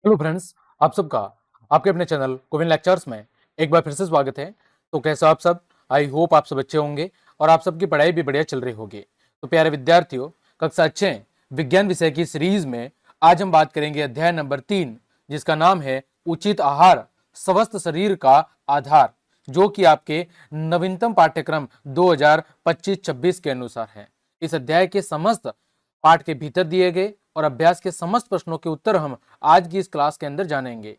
Hello friends, आप सबका आपके अपने चैनल कोविन लेक्चर्स में एक बार फिर से स्वागत है। तो कैसे हो आप सब? आई होप आप सब अच्छे होंगे और आप सबकी पढ़ाई भी बढ़िया चल रही होगी। तो प्यारे विद्यार्थियों, कक्षा 6 विज्ञान विषय की सीरीज में आज हम बात करेंगे अध्याय नंबर 3, जिसका नाम है उचित आहार स्वस्थ शरीर का आधार, जो कि आपके नवीनतम पाठ्यक्रम 2025-26 के अनुसार है। इस अध्याय के समस्त पाठ के भीतर दिए गए और अभ्यास के समस्त प्रश्नों के उत्तर हम आज की इस क्लास के अंदर जानेंगे।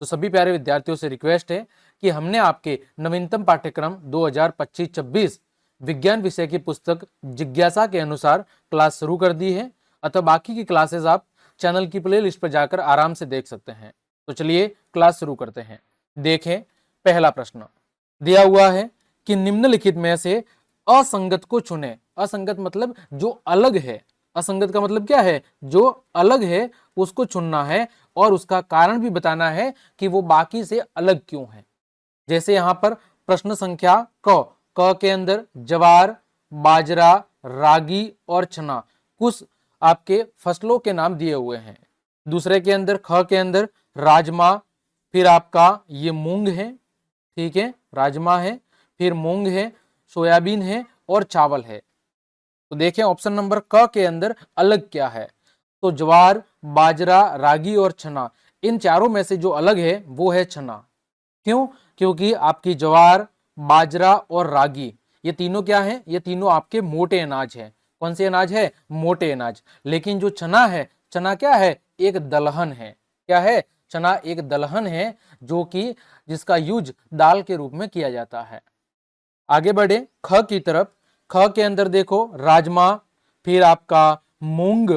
तो सभी प्यारे विद्यार्थियों से रिक्वेस्ट है कि हमने आपके नवीनतम पाठ्यक्रम 2025-26 विज्ञान विषय की पुस्तक जिज्ञासा के अनुसार क्लास शुरू कर दी है। अतः बाकी की क्लासेस आप चैनल की प्ले लिस्ट पर जाकर आराम से देख सकते हैं। तो चलिए क्लास शुरू करते हैं। देखें, पहला प्रश्न दिया हुआ है कि निम्नलिखित में से असंगत को चुने। असंगत मतलब जो अलग है। असंगत का मतलब क्या है? जो अलग है उसको चुनना है और उसका कारण भी बताना है कि वो बाकी से अलग क्यों है। जैसे यहां पर प्रश्न संख्या क के अंदर जवार, बाजरा, रागी और चना कुछ आपके फसलों के नाम दिए हुए हैं। दूसरे के अंदर ख के अंदर राजमा, फिर आपका ये मूंग है, ठीक है, राजमा है, फिर मूंग है, सोयाबीन है और चावल है। तो देखें ऑप्शन नंबर क के अंदर अलग क्या है। तो ज्वार, बाजरा, रागी और चना, इन चारों में से जो अलग है वो है चना। क्यों? क्योंकि आपकी ज्वार, बाजरा और रागी ये तीनों क्या है? ये तीनों आपके मोटे अनाज है। कौन से अनाज है? मोटे अनाज। लेकिन जो चना है, चना क्या है? एक दलहन है। क्या है? चना एक दलहन है, जो कि जिसका यूज दाल के रूप में किया जाता है। आगे बढ़े ख की तरफ। ख के अंदर देखो राजमा, फिर आपका मूंग,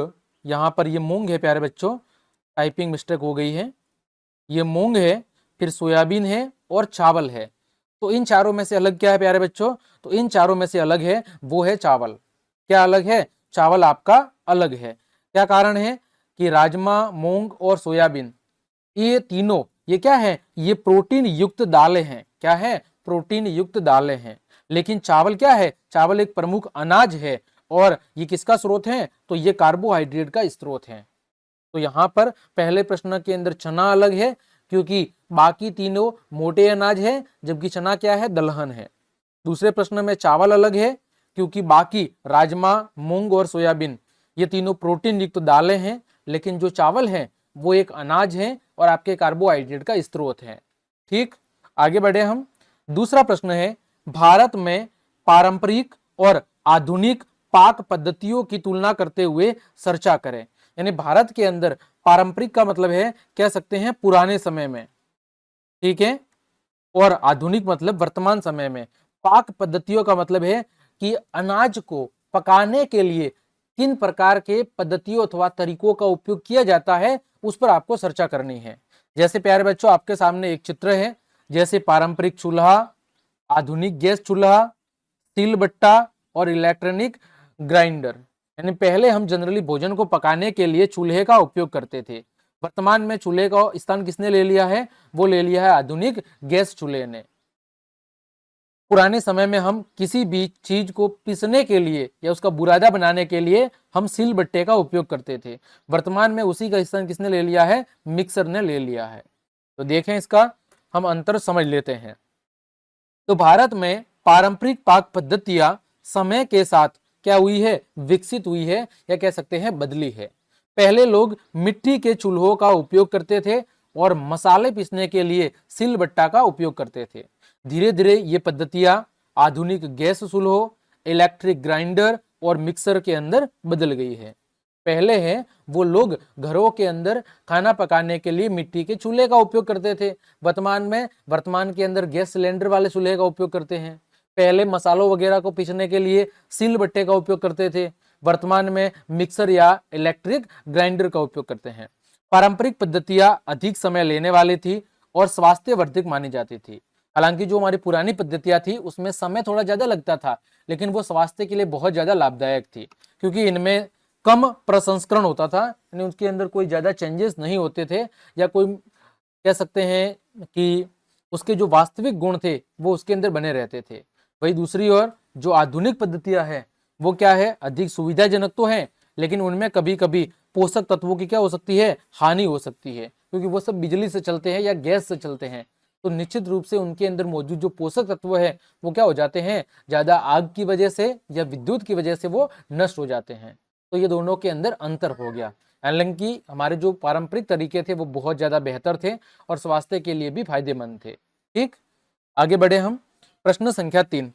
यहां पर ये मूंग है प्यारे बच्चों, टाइपिंग मिस्टेक हो गई है, ये मूंग है, फिर सोयाबीन है और चावल है। तो इन चारों में से अलग क्या है प्यारे बच्चों? तो इन चारों में से अलग है वो है चावल। क्या अलग है? चावल आपका अलग है। क्या कारण है? कि राजमा, मूंग और सोयाबीन ये तीनों ये क्या है? ये प्रोटीन युक्त दालें हैं। क्या है? प्रोटीन युक्त दालें हैं। लेकिन चावल क्या है? चावल एक प्रमुख अनाज है और ये किसका स्रोत है? तो ये कार्बोहाइड्रेट का स्रोत है। तो यहां पर पहले प्रश्न के अंदर चना अलग है क्योंकि बाकी तीनों मोटे अनाज है, जबकि चना क्या है? दलहन है। दूसरे प्रश्न में चावल अलग है क्योंकि बाकी राजमा, मूंग और सोयाबीन ये तीनों प्रोटीन युक्त दालें हैं, लेकिन जो चावल है वो एक अनाज है और आपके कार्बोहाइड्रेट का स्रोत है। ठीक, आगे बढ़े हम। दूसरा प्रश्न है, भारत में पारंपरिक और आधुनिक पाक पद्धतियों की तुलना करते हुए चर्चा करें। यानी भारत के अंदर पारंपरिक का मतलब है, कह सकते हैं पुराने समय में, ठीक है, और आधुनिक मतलब वर्तमान समय में। पाक पद्धतियों का मतलब है कि अनाज को पकाने के लिए किन प्रकार के पद्धतियों अथवा तरीकों का उपयोग किया जाता है, उस पर आपको चर्चा करनी है। जैसे प्यारे बच्चों आपके सामने एक चित्र है, जैसे पारंपरिक चूल्हा, आधुनिक गैस चूल्हा, सिलबट्टा और इलेक्ट्रॉनिक ग्राइंडर। यानी पहले हम जनरली भोजन को पकाने के लिए चूल्हे का उपयोग करते थे। वर्तमान में चूल्हे का स्थान किसने ले लिया है? वो ले लिया है आधुनिक गैस चूल्हे ने। पुराने समय में हम किसी भी चीज को पीसने के लिए या उसका बुरादा बनाने के लिए हम सिलबट्टे का उपयोग करते थे। वर्तमान में उसी का स्थान किसने ले लिया है? मिक्सर ने ले लिया है। तो देखें, इसका हम अंतर समझ लेते हैं। तो भारत में पारंपरिक पाक पद्धतियां समय के साथ क्या हुई है? विकसित हुई है, या कह सकते हैं बदली है। पहले लोग मिट्टी के चूल्हों का उपयोग करते थे और मसाले पीसने के लिए सिलबट्टा का उपयोग करते थे। धीरे धीरे ये पद्धतियां आधुनिक गैस चूल्हों, इलेक्ट्रिक ग्राइंडर और मिक्सर के अंदर बदल गई है। पहले है वो लोग घरों के अंदर खाना पकाने के लिए मिट्टी के चूल्हे का उपयोग करते थे। वर्तमान के अंदर गैस सिलेंडर वाले चूल्हे का उपयोग करते हैं। पहले मसालों वगैरह को पीसने के लिए सिलबट्टे का उपयोग करते थे। वर्तमान में मिक्सर या इलेक्ट्रिक ग्राइंडर का उपयोग करते हैं। पारंपरिक पद्धतियां अधिक समय लेने वाली थी और स्वास्थ्यवर्धक मानी जाती थी। हालांकि जो हमारी पुरानी पद्धतियां थी उसमें समय थोड़ा ज्यादा लगता था, लेकिन वो स्वास्थ्य के लिए बहुत ज्यादा लाभदायक थी, क्योंकि इनमें कम प्रसंस्करण होता था, यानी उसके अंदर कोई ज्यादा चेंजेस नहीं होते थे, या कोई कह सकते हैं कि उसके जो वास्तविक गुण थे वो उसके अंदर बने रहते थे। वही दूसरी ओर जो आधुनिक पद्धतियां हैं वो क्या है? अधिक सुविधाजनक तो है, लेकिन उनमें कभी कभी पोषक तत्वों की क्या हो सकती है? हानि हो सकती है। क्योंकि वो सब बिजली से चलते हैं या गैस से चलते हैं, तो निश्चित रूप से उनके अंदर मौजूद जो पोषक तत्व है वो क्या हो जाते हैं, ज्यादा आग की वजह से या विद्युत की वजह से वो नष्ट हो जाते हैं। तो ये दोनों के अंदर अंतर हो गया। हालांकि हमारे जो पारंपरिक तरीके थे वो बहुत ज्यादा बेहतर थे और स्वास्थ्य के लिए भी फायदेमंद थे। ठीक, आगे बढ़े हम। प्रश्न संख्या 3,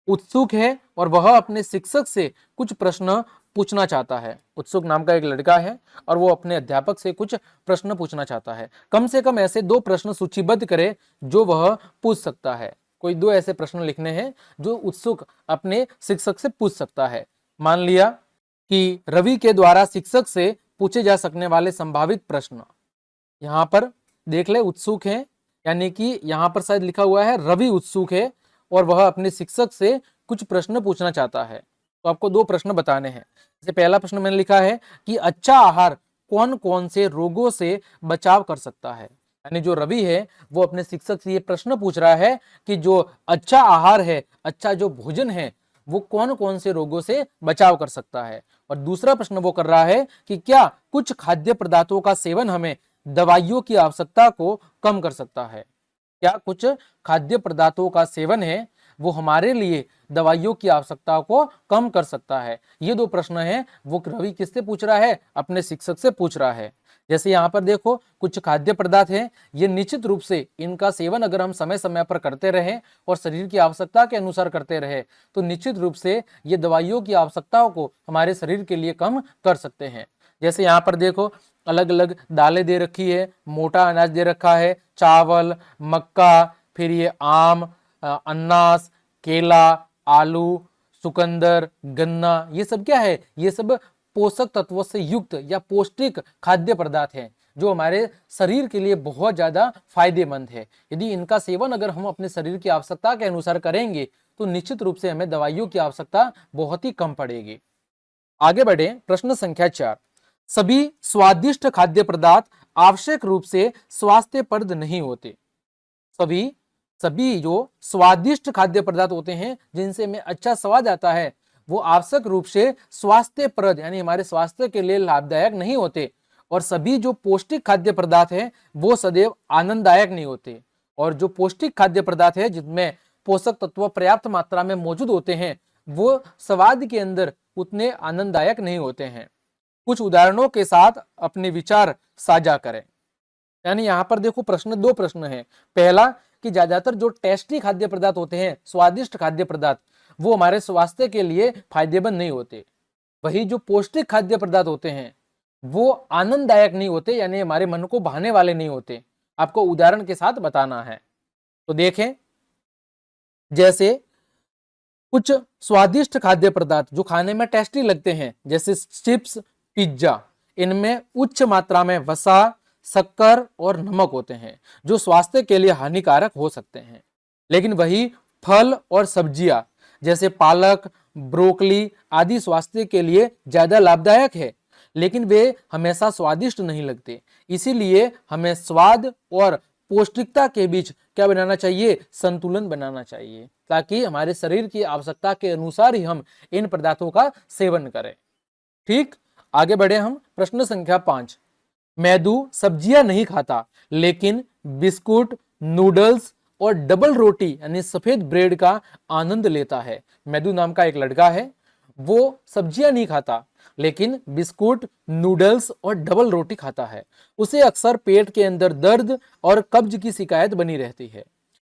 उत्सुक है और वह अपने शिक्षक से कुछ प्रश्न पूछना चाहता है। उत्सुक नाम का एक लड़का है और वो अपने अध्यापक से कुछ प्रश्न पूछना चाहता है। कम से कम ऐसे 2 प्रश्न सूचीबद्ध करे जो वह पूछ सकता है। कोई 2 ऐसे प्रश्न लिखने हैं जो उत्सुक अपने शिक्षक से पूछ सकता है। मान लिया कि रवि के द्वारा शिक्षक से पूछे जा सकने वाले संभावित प्रश्न, यहाँ पर देख ले उत्सुक है, यानी कि यहाँ पर शायद लिखा हुआ है रवि उत्सुक है और वह अपने शिक्षक से कुछ प्रश्न पूछना चाहता है। तो आपको 2 प्रश्न बताने हैं। जैसे पहला प्रश्न मैंने लिखा है कि अच्छा आहार कौन कौन से रोगों से बचाव कर सकता है। यानी जो रवि है वो अपने शिक्षक से ये प्रश्न पूछ रहा है कि जो अच्छा आहार है, अच्छा जो भोजन है, वो कौन कौन से रोगों से बचाव कर सकता है। और दूसरा प्रश्न वो कर रहा है कि क्या कुछ खाद्य पदार्थों का सेवन हमें दवाइयों की आवश्यकता को कम कर सकता है। क्या कुछ खाद्य पदार्थों का सेवन है वो हमारे लिए दवाइयों की आवश्यकता को कम कर सकता है। ये 2 प्रश्न हैं वो रवि किससे पूछ रहा है, अपने शिक्षक से पूछ रहा है। जैसे यहाँ पर देखो कुछ खाद्य पदार्थ हैं, ये निश्चित रूप से इनका सेवन अगर हम समय समय पर करते रहें और शरीर की आवश्यकता के अनुसार करते रहे तो निश्चित रूप से ये दवाइयों की आवश्यकताओं को हमारे शरीर के लिए कम कर सकते हैं। जैसे यहाँ पर देखो अलग अलग दालें दे रखी है, मोटा अनाज दे रखा है, चावल, मक्का, फिर ये आम, अनानास, केला, आलू, चुकंदर, गन्ना, ये सब क्या है, ये सब पोषक तत्वों से युक्त या पौष्टिक खाद्य पदार्थ हैं जो हमारे शरीर के लिए बहुत ज्यादा फायदेमंद है। यदि इनका सेवन अगर हम अपने शरीर की आवश्यकता के अनुसार करेंगे तो निश्चित रूप से हमें दवाइयों की आवश्यकता बहुत ही कम पड़ेगी। आगे बढ़े। प्रश्न संख्या 4, सभी स्वादिष्ट खाद्य पदार्थ आवश्यक रूप से स्वास्थ्यप्रद नहीं होते। सभी जो स्वादिष्ट खाद्य पदार्थ होते हैं जिनसे हमें अच्छा स्वाद आता है वो आवश्यक रूप से स्वास्थ्यप्रद यानी हमारे स्वास्थ्य के लिए लाभदायक नहीं होते। और सभी जो पौष्टिक खाद्य पदार्थ हैं वो सदैव आनंददायक नहीं होते। और जो पौष्टिक खाद्य पदार्थ है जिनमें पोषक तत्व पर्याप्त मात्रा में मौजूद होते हैं वो स्वाद के अंदर उतने आनंददायक नहीं होते हैं। कुछ उदाहरणों के साथ अपने विचार साझा करें। यानी यहाँ पर देखो प्रश्न 2 प्रश्न है। पहला कि ज्यादातर जो टेस्टी खाद्य पदार्थ होते हैं, स्वादिष्ट खाद्य पदार्थ, वो हमारे स्वास्थ्य के लिए फायदेमंद नहीं होते। वही जो पौष्टिक खाद्य पदार्थ होते हैं वो आनंददायक नहीं होते, यानी हमारे मन को भाने वाले नहीं होते। आपको उदाहरण के साथ बताना है। तो देखें, जैसे कुछ स्वादिष्ट खाद्य पदार्थ जो खाने में टेस्टी लगते हैं जैसे चिप्स, पिज्जा, इनमें उच्च मात्रा में वसा, शक्कर और नमक होते हैं जो स्वास्थ्य के लिए हानिकारक हो सकते हैं। लेकिन वही फल और सब्जियां जैसे पालक, ब्रोकली आदि स्वास्थ्य के लिए ज्यादा लाभदायक है, लेकिन वे हमेशा स्वादिष्ट नहीं लगते। इसीलिए हमें स्वाद और पौष्टिकता के बीच क्या बनाना चाहिए, संतुलन बनाना चाहिए, ताकि हमारे शरीर की आवश्यकता के अनुसार ही हम इन पदार्थों का सेवन करें। ठीक, आगे बढ़े हम। प्रश्न संख्या 5, मैदू सब्जियां नहीं खाता लेकिन बिस्कुट, नूडल्स और डबल रोटी यानी सफेद ब्रेड का आनंद लेता है। मैदू नाम का एक लड़का है, वो सब्जियां नहीं खाता लेकिन बिस्कुट, नूडल्स और डबल रोटी खाता है। उसे अक्सर पेट के अंदर दर्द और कब्ज की शिकायत बनी रहती है।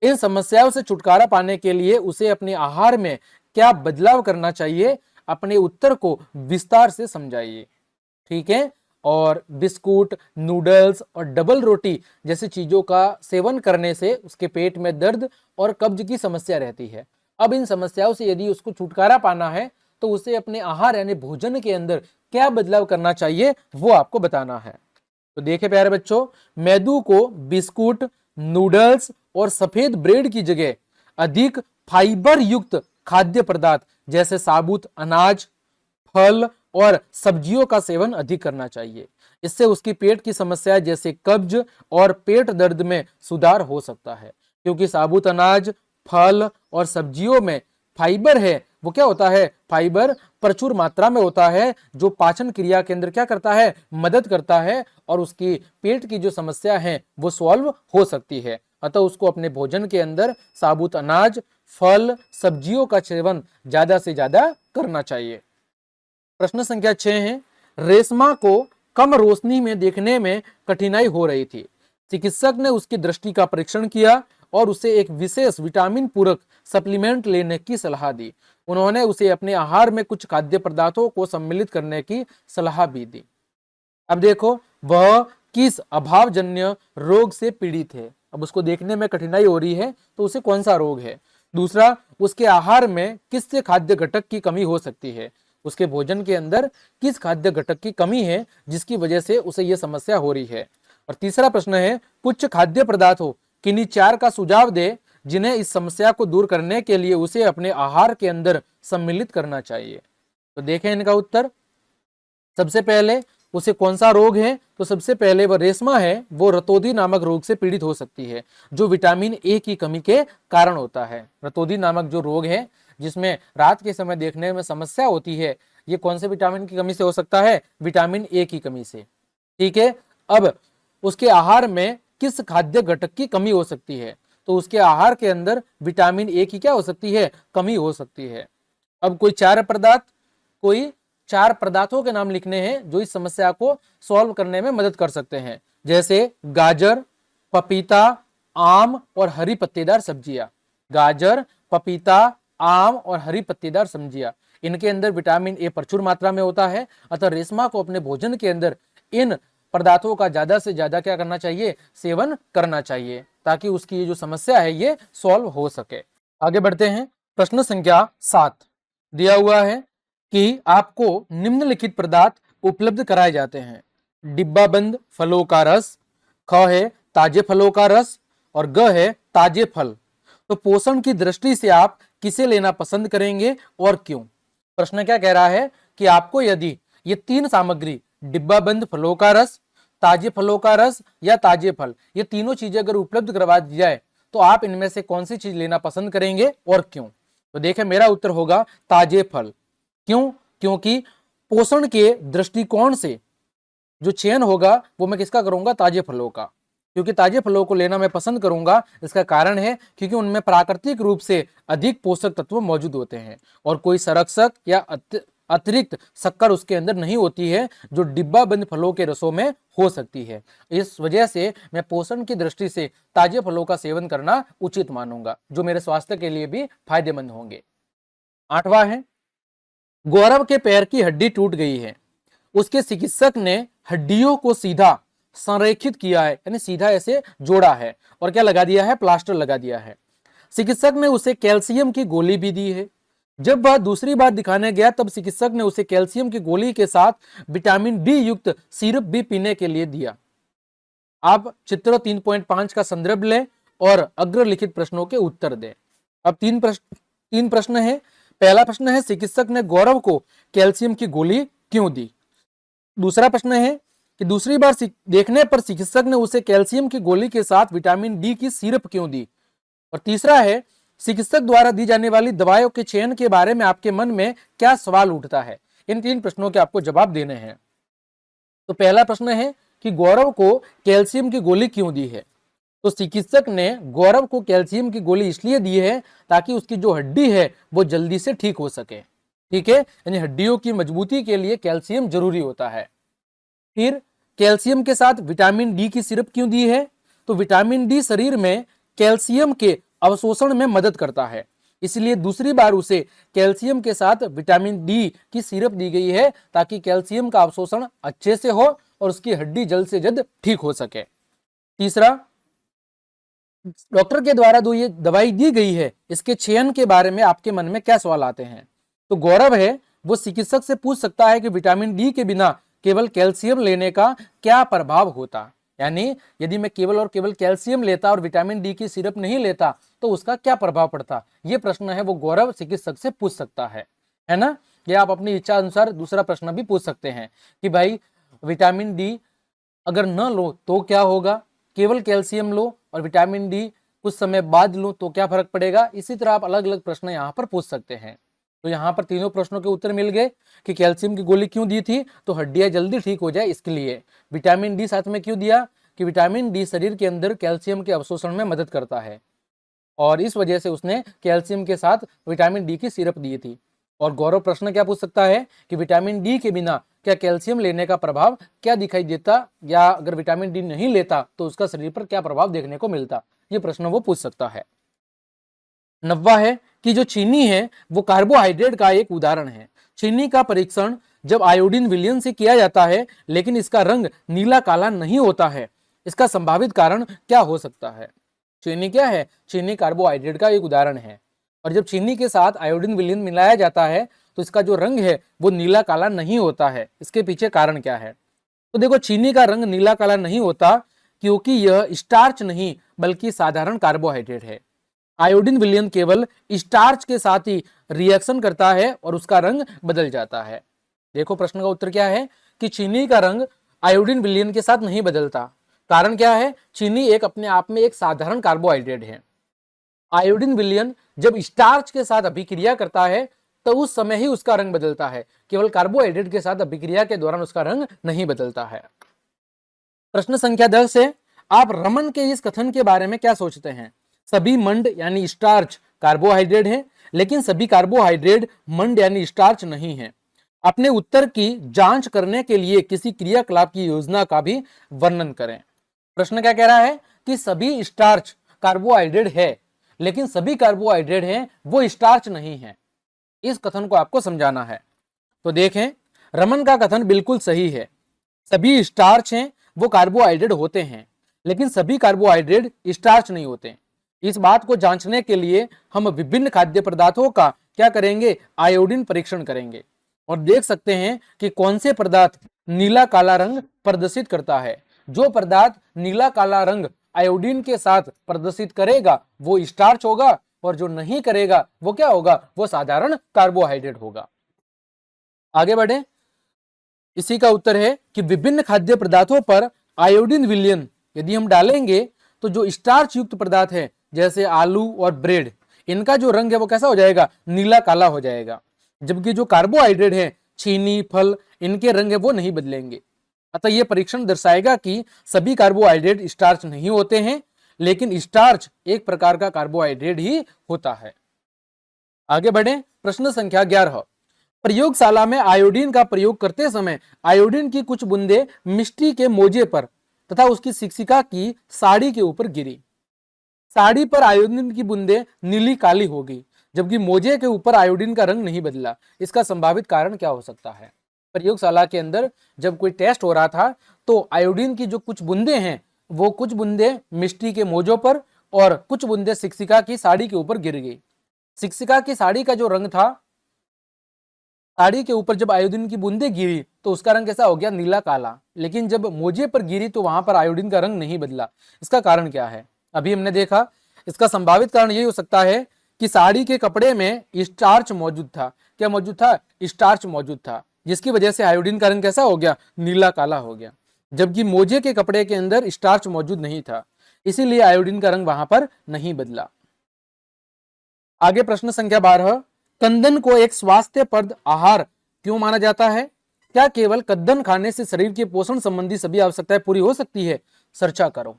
इन समस्याओं से छुटकारा पाने के लिए उसे अपने आहार में क्या बदलाव करना चाहिए, अपने उत्तर को विस्तार से समझाइए। ठीक है, और बिस्कुट, नूडल्स और डबल रोटी जैसी चीजों का सेवन करने से उसके पेट में दर्द और कब्ज की समस्या रहती है। अब इन समस्याओं से यदि उसको छुटकारा पाना है तो उसे अपने आहार यानी भोजन के अंदर क्या बदलाव करना चाहिए वो आपको बताना है। तो देखिए प्यारे बच्चों, मैदू को बिस्कुट, नूडल्स और सफेद ब्रेड की जगह अधिक फाइबर युक्त खाद्य पदार्थ जैसे साबुत अनाज, फल और सब्जियों का सेवन अधिक करना चाहिए। इससे उसकी पेट की समस्या जैसे कब्ज और पेट दर्द में सुधार हो सकता है, क्योंकि साबुत अनाज, फल और सब्जियों में फाइबर है। वो क्या होता है, फाइबर प्रचुर मात्रा में होता है, जो पाचन क्रिया के अंदर क्या करता है, मदद करता है और उसकी पेट की जो समस्या है वो सॉल्व हो सकती है। अतः उसको अपने भोजन के अंदर साबुत अनाज, फल, सब्जियों का सेवन ज्यादा से ज्यादा करना चाहिए। प्रश्न संख्या 6 है, रेशमा को कम रोशनी में देखने में कठिनाई हो रही थी। चिकित्सक ने उसकी दृष्टि का परीक्षण किया और उसे एक विशेष विटामिन पूरक सप्लीमेंट लेने की सलाह दी। उन्होंने उसे अपने आहार में कुछ खाद्य पदार्थों को सम्मिलित करने की सलाह भी दी। अब देखो वह किस अभावजन्य रोग से पीड़ित है। अब उसको देखने में कठिनाई हो रही है तो उसे कौन सा रोग है। दूसरा, उसके आहार में किस से खाद्य घटक की कमी हो सकती है। उसके भोजन के अंदर किस खाद्य घटक की कमी है जिसकी वजह से उसे यह समस्या हो रही है। और तीसरा प्रश्न है, कुछ खाद्य पदार्थों किन्हीं 4 का सुझाव दे जिन्हें इस समस्या को दूर करने के लिए उसे अपने आहार के अंदर सम्मिलित करना चाहिए। तो देखें इनका उत्तर। सबसे पहले उसे कौन सा रोग है, तो सबसे पहले वह रेशमा है, वो रतौंधी नामक रोग से पीड़ित हो सकती है जो विटामिन ए की कमी के कारण होता है। रतौंधी नामक जो रोग है जिसमें रात के समय देखने में समस्या होती है, ये कौन से विटामिन की कमी से हो सकता है, विटामिन ए की कमी से। ठीक है, अब उसके आहार में किस खाद्य घटक की कमी हो सकती है, तो उसके आहार के अंदर विटामिन ए की क्या हो सकती है, कमी हो सकती है। अब कोई 4 पदार्थों के नाम लिखने हैं जो इस समस्या को सॉल्व करने में मदद कर सकते हैं, जैसे गाजर, पपीता, आम और हरी पत्तेदार सब्जियां। गाजर, पपीता, आम और हरी पत्तेदार सब्जियां, इनके अंदर विटामिन ए प्रचुर मात्रा में होता है। अतः रेशमा को अपने भोजन के अंदर इन पदार्थों का ज्यादा से ज्यादा क्या करना चाहिए, सेवन करना चाहिए, ताकि उसकी ये जो समस्या है ये सॉल्व हो सके। आगे बढ़ते हैं। प्रश्न संख्या 7 दिया हुआ है कि आपको निम्नलिखित पदार्थ उपलब्ध कराए जाते हैं। डिब्बाबंद फलों का रस, ख है ताजे फलों का रस और ग है ताजे फल। तो पोषण की दृष्टि से आप किसे लेना पसंद करेंगे और क्यों। प्रश्न क्या कह रहा है कि आपको यदि ये 3 सामग्री, डिब्बाबंद फलों का रस, ताजे फलों का रस या ताजे फल, ये तीनों चीजें अगर उपलब्ध करवा दी जाए तो आप इनमें से कौन सी चीज लेना पसंद करेंगे और क्यों। तो देखें मेरा उत्तर होगा ताजे फल। क्यों, क्योंकि पोषण के दृष्टिकोण से जो चयन होगा वो मैं किसका करूंगा, ताजे फलों का। क्योंकि ताजे फलों को लेना मैं पसंद करूंगा, इसका कारण है क्योंकि उनमें प्राकृतिक रूप से अधिक पोषक तत्व मौजूद होते हैं और कोई संरक्षक या अतिरिक्त शक्कर उसके अंदर नहीं होती है जो डिब्बा बंद फलों के रसों में हो सकती है। इस वजह से मैं पोषण की दृष्टि से ताजे फलों का सेवन करना उचित मानूंगा, जो मेरे स्वास्थ्य के लिए भी फायदेमंद होंगे। 8वां है, गौरव के पैर की हड्डी टूट गई है। उसके चिकित्सक ने हड्डियों को सीधा संरेखित किया है, यानी सीधा ऐसे जोड़ा है और क्या लगा दिया है, प्लास्टर लगा दिया है। चिकित्सक ने उसे कैल्शियम की गोली भी दी है। जब वह दूसरी बार दिखाने गया तब चिकित्सक ने उसे कैल्शियम की गोली के साथ विटामिन डी युक्त सिरप भी पीने के लिए दिया। आप चित्र 3.5 का संदर्भ लें और अग्रलिखित प्रश्नों के उत्तर दें। अब तीन प्रश्न है। पहला प्रश्न है, चिकित्सक ने गौरव को कैल्शियम की गोली क्यों दी। दूसरा प्रश्न है कि दूसरी बार देखने पर चिकित्सक ने उसे कैल्शियम की गोली के साथ विटामिन डी की सिरप क्यों दी। और तीसरा है, चिकित्सक द्वारा दी जाने वाली दवाओं के चयन के बारे में आपके मन में क्या सवाल उठता है। इन 3 प्रश्नों के आपको जवाब देने हैं। तो पहला प्रश्न है कि गौरव को कैल्शियम की गोली क्यों दी है। तो चिकित्सक ने गौरव को कैल्शियम की गोली इसलिए दी है ताकि उसकी जो हड्डी है वो जल्दी से ठीक हो सके। ठीक है, यानी हड्डियों की मजबूती के लिए कैल्शियम जरूरी होता है। फिर कैल्शियम के साथ विटामिन डी की सिरप क्यों दी है। तो विटामिन डी शरीर में कैल्शियम के अवशोषण में मदद करता है, इसलिए दूसरी बार उसे कैल्शियम के साथ विटामिन डी की सिरप दी गई है ताकि कैल्शियम का अवशोषण अच्छे से हो और उसकी हड्डी जल्द से जल्द ठीक हो सके। तीसरा, डॉक्टर के द्वारा जो ये दवाई दी गई है इसके चयन के बारे में आपके मन में क्या सवाल आते हैं। तो गौरव है वो चिकित्सक से पूछ सकता है कि विटामिन डी के बिना केवल कैल्शियम लेने का क्या प्रभाव होता, यानी यदि मैं केवल और केवल कैल्शियम लेता और विटामिन डी की सिरप नहीं लेता तो उसका क्या प्रभाव पड़ता। ये प्रश्न है वो गौरव चिकित्सक से पूछ सकता है ना। ये आप अपनी इच्छा अनुसार दूसरा प्रश्न भी पूछ सकते हैं कि भाई विटामिन डी अगर न लो तो क्या होगा, केवल कैल्शियम लो और विटामिन डी कुछ समय बाद लो तो क्या फर्क पड़ेगा। इसी तरह आप अलग अलग प्रश्न यहाँ पर पूछ सकते हैं। तो यहाँ पर तीनों प्रश्नों के उत्तर मिल गए कि कैल्शियम की गोली क्यों दी थी, तो हड्डियां जल्दी ठीक हो जाए इसके लिए। विटामिन डी साथ में क्यों दिया, कि विटामिन डी शरीर के अंदर कैल्शियम के अवशोषण में मदद करता है, और इस वजह से उसने कैल्शियम के साथ विटामिन डी की सिरप दी थी। और गौरव प्रश्न क्या पूछ सकता है कि विटामिन डी के बिना क्या कैल्शियम लेने का प्रभाव क्या दिखाई देता, या अगर विटामिन डी नहीं लेता तो उसका शरीर पर क्या प्रभाव देखने को मिलता, ये प्रश्न वो पूछ सकता है। 90 है कि जो चीनी है वो कार्बोहाइड्रेट का एक उदाहरण है। चीनी का परीक्षण जब आयोडीन विलयन से किया जाता है लेकिन इसका रंग नीला काला नहीं होता है, इसका संभावित कारण क्या हो सकता है। चीनी क्या है, चीनी कार्बोहाइड्रेट का एक उदाहरण है, और जब चीनी के साथ आयोडीन विलयन मिलाया जाता है तो इसका जो रंग है वो नीला काला नहीं होता है। इसके पीछे कारण क्या है, तो देखो चीनी का रंग नीला काला नहीं होता क्योंकि यह स्टार्च नहीं बल्कि साधारण कार्बोहाइड्रेट है। आयोडीन विलयन केवल स्टार्च के साथ ही रिएक्शन करता है और उसका रंग बदल जाता है। देखो प्रश्न का उत्तर क्या है कि चीनी का रंग आयोडीन विलयन के साथ नहीं बदलता। कारण क्या है, चीनी एक अपने आप में एक साधारण कार्बोहाइड्रेट है। आयोडीन विलयन जब स्टार्च के साथ अभिक्रिया करता है तो उस समय ही उसका रंग बदलता है, केवल कार्बोहाइड्रेट के साथ अभिक्रिया के दौरान उसका रंग नहीं बदलता है। प्रश्न संख्या 10 है, आप रमन के इस कथन के बारे में क्या सोचते हैं। सभी मंड यानी स्टार्च कार्बोहाइड्रेट है, लेकिन सभी कार्बोहाइड्रेट मंड यानी स्टार्च नहीं है। अपने उत्तर की जांच करने के लिए किसी क्रियाकलाप की योजना का भी वर्णन करें। प्रश्न क्या कह रहा है कि सभी स्टार्च कार्बोहाइड्रेट है, लेकिन सभी कार्बोहाइड्रेट हैं वो स्टार्च नहीं है। इस कथन को आपको समझाना है। तो देखें, रमन का कथन बिल्कुल सही है। सभी स्टार्च हैं वो कार्बोहाइड्रेट होते हैं, लेकिन सभी कार्बोहाइड्रेट स्टार्च नहीं होते। इस बात को जांचने के लिए हम विभिन्न खाद्य पदार्थों का क्या करेंगे, आयोडीन परीक्षण करेंगे, और देख सकते हैं कि कौन से पदार्थ नीला काला रंग प्रदर्शित करता है। जो पदार्थ नीला काला रंग आयोडीन के साथ प्रदर्शित करेगा वो स्टार्च होगा, और जो नहीं करेगा वो क्या होगा, वो साधारण कार्बोहाइड्रेट होगा। आगे बढ़े, इसी का उत्तर है कि विभिन्न खाद्य पदार्थों पर आयोडीन विलयन यदि हम डालेंगे तो जो स्टार्च युक्त पदार्थ है जैसे आलू और ब्रेड, इनका जो रंग है वो कैसा हो जाएगा, नीला काला हो जाएगा। जबकि जो कार्बोहाइड्रेट है, चीनी, फल, इनके रंग है वो नहीं बदलेंगे। अतः यह परीक्षण दर्शाएगा कि सभी कार्बोहाइड्रेट स्टार्च नहीं होते हैं, लेकिन स्टार्च एक प्रकार का कार्बोहाइड्रेट ही होता है। आगे बढ़े, प्रश्न संख्या 11, प्रयोगशाला में आयोडीन का प्रयोग करते समय आयोडीन की कुछ बूंदे मिस्टी के मोजे पर तथा उसकी शिक्षिका की साड़ी के ऊपर गिरी। साड़ी पर आयोडीन की बूंदे नीली काली हो गई, जबकि मोजे के ऊपर आयोडीन का रंग नहीं बदला। इसका संभावित कारण क्या हो सकता है। प्रयोगशाला के अंदर जब कोई टेस्ट हो रहा था तो आयोडीन की जो कुछ बूंदे हैं वो कुछ बूंदे मिस्टी के मोजों पर और कुछ बूंदे शिक्षिका की साड़ी के ऊपर गिर गई। शिक्षिका की साड़ी का जो रंग था, साड़ी के ऊपर जब आयोडीन की बूंदे गिरी तो उसका रंग कैसा हो गया, नीला काला। लेकिन जब मोजे पर गिरी तो वहां पर आयोडीन का रंग नहीं बदला। इसका कारण क्या है, अभी हमने देखा। इसका संभावित कारण यही हो सकता है कि साड़ी के कपड़े में स्टार्च मौजूद था। क्या मौजूद था, स्टार्च मौजूद था, जिसकी वजह से आयोडीन का रंग कैसा हो गया, नीला काला हो गया। जबकि मोजे के कपड़े के अंदर स्टार्च मौजूद नहीं था, इसीलिए आयोडीन का रंग वहां पर नहीं बदला। आगे प्रश्न संख्या 12, कंदन को एक स्वास्थ्यप्रद आहार क्यों माना जाता है। क्या केवल कद्दन खाने से शरीर के पोषण संबंधी सभी आवश्यकताएं पूरी हो सकती है, चर्चा करो।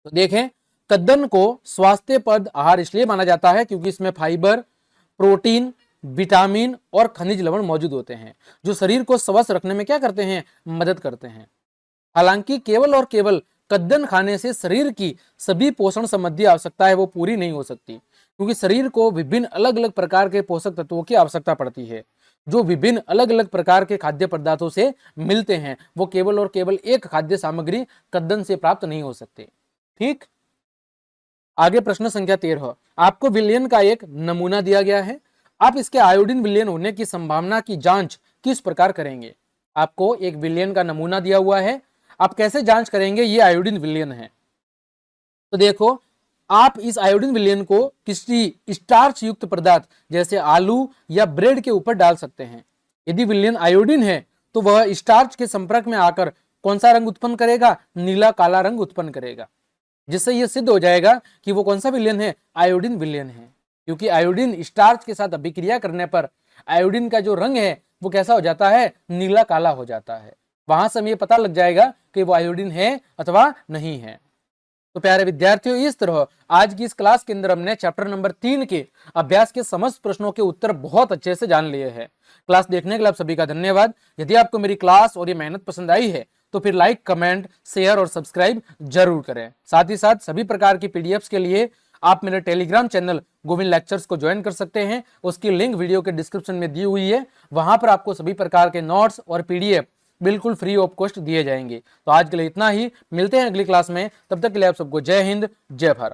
तो देखें, कद्दन को स्वास्थ्यप्रद आहार इसलिए माना जाता है क्योंकि इसमें फाइबर, प्रोटीन, विटामिन और खनिज लवण मौजूद होते हैं, जो शरीर को स्वस्थ रखने में क्या करते हैं, मदद करते हैं। हालांकि केवल और केवल कद्दन खाने से शरीर की सभी पोषण संबंधी आवश्यकताएं वो पूरी नहीं हो सकती, क्योंकि शरीर को विभिन्न अलग अलग प्रकार के पोषक तत्वों की आवश्यकता पड़ती है, जो विभिन्न अलग अलग प्रकार के खाद्य पदार्थों से मिलते हैं। वो केवल और केवल एक खाद्य सामग्री कद्दन से प्राप्त नहीं हो सकते। ठीक, आगे प्रश्न संख्या 13, आपको विलयन का एक नमूना दिया गया है। आप इसके आयोडीन विलयन होने की संभावना की जांच किस प्रकार करेंगे। आपको एक विलयन का नमूना दिया हुआ है, आप कैसे जांच करेंगे ये आयोडीन विलयन है। तो देखो, आप इस आयोडीन विलयन को किसी स्टार्च युक्त पदार्थ जैसे आलू या ब्रेड के ऊपर डाल सकते हैं। यदि विलयन आयोडीन है तो वह स्टार्च के संपर्क में आकर कौन सा रंग उत्पन्न करेगा, नीला काला रंग उत्पन्न करेगा, जिससे यह सिद्ध हो जाएगा कि वो कौन सा विलयन है, आयोडीन विलयन है। क्योंकि आयोडीन स्टार्च के साथ अभिक्रिया करने पर आयोडीन का जो रंग है वो कैसा हो जाता है, नीला काला हो जाता है। वहां से हमें ये पता लग जाएगा कि वो आयोडीन है अथवा नहीं है। तो प्यारे विद्यार्थियों, इस तरह आज की इस क्लास के अंदर हमने चैप्टर नंबर 3 के अभ्यास के समस्त प्रश्नों के उत्तर बहुत अच्छे से जान लिए हैं। क्लास देखने के लिए आप सभी का धन्यवाद। यदि आपको मेरी क्लास और ये मेहनत पसंद आई है तो फिर लाइक, कमेंट, शेयर और सब्सक्राइब जरूर करें। साथ ही साथ सभी प्रकार की पीडीएफ्स के लिए आप मेरे टेलीग्राम चैनल गोविंद लेक्चर्स को ज्वाइन कर सकते हैं। उसकी लिंक वीडियो के डिस्क्रिप्शन में दी हुई है। वहां पर आपको सभी प्रकार के नोट्स और पीडीएफ बिल्कुल फ्री ऑफ कॉस्ट दिए जाएंगे। तो आज के लिए इतना ही, मिलते हैं अगली क्लास में। तब तक के लिए आप सबको जय हिंद, जय भारत।